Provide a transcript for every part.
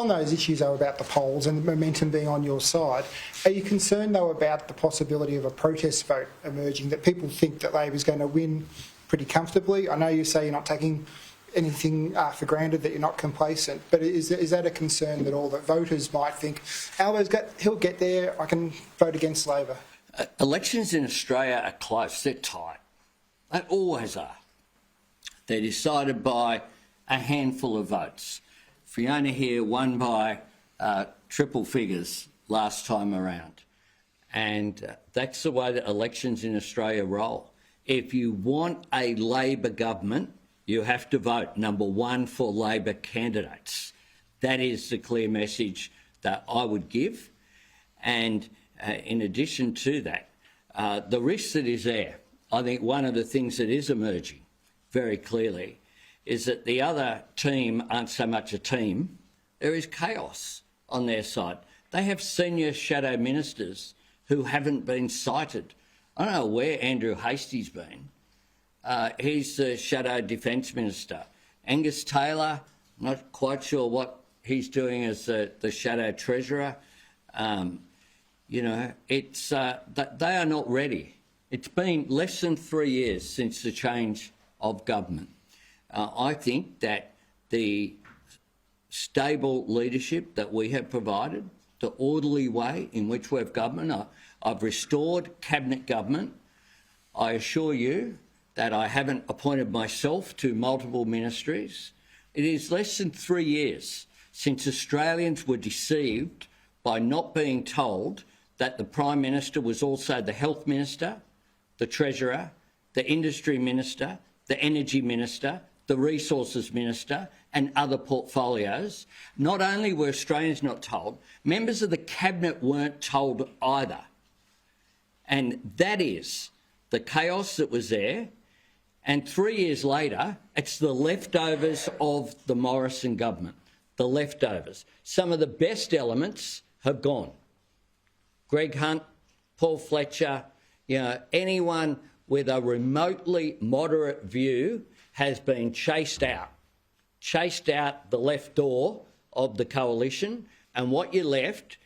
On those issues, though, about the polls and the momentum being on your side, are you concerned, though, about the possibility of a protest vote emerging, that people think that Labor's going to win pretty comfortably? I know you say you're not taking anything for granted, that you're not complacent, but is that a concern at all, that voters might think, he'll get there, I can vote against Labor? Elections in Australia are close, they're tight. They always are. They're decided by a handful of votes. Fiona here won by triple figures last time around. And that's the way that elections in Australia roll. If you want a Labor government, you have to vote, number one, for Labor candidates. That is the clear message that I would give. And in addition to that, the risk that is there, I think one of the things that is emerging very clearly is that the other team aren't so much a team. There is chaos on their side. They have senior shadow ministers who haven't been cited. I don't know where Andrew Hastie's been. He's the shadow defence minister. Angus Taylor, not quite sure what he's doing as the shadow treasurer. You know, it's they are not ready. It's been less than 3 years since the change of government. I think that the stable leadership that we have provided, the orderly way in which we've governed, I've restored cabinet government. I assure you that I haven't appointed myself to multiple ministries. It is less than 3 years since Australians were deceived by not being told that the Prime Minister was also the Health Minister, the Treasurer, the Industry Minister, the Energy Minister, the Resources Minister and other portfolios. Not only were Australians not told, members of the Cabinet weren't told either. And that is the chaos that was there. And 3 years later, it's the leftovers of the Morrison government, the leftovers. Some of the best elements have gone. Greg Hunt, Paul Fletcher, you know, anyone with a remotely moderate view has been chased out the left door of the coalition, and what you're left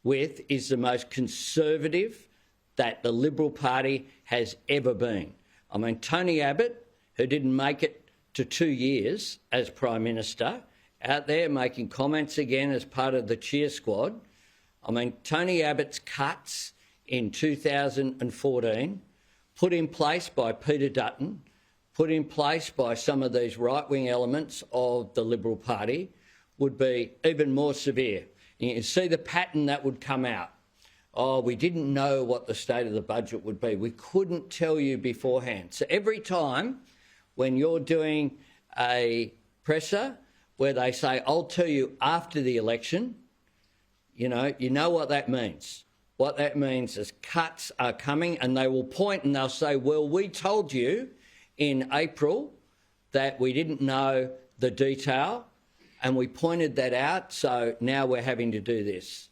with is the most conservative that the Liberal Party has ever been. I mean, Tony Abbott, who didn't make it to 2 years as Prime Minister, out there making comments again as part of the cheer squad. I mean, Tony Abbott's cuts in 2014, put in place by Peter Dutton, put in place by some of these right-wing elements of the Liberal Party, would be even more severe. You can see the pattern that would come out. Oh, we didn't know what the state of the budget would be. We couldn't tell you beforehand. So every time when you're doing a presser where they say, I'll tell you after the election, you know what that means. What that means is cuts are coming, and they will point and they'll say, well, we told you in April that we didn't know the detail and we pointed that out, so now we're having to do this.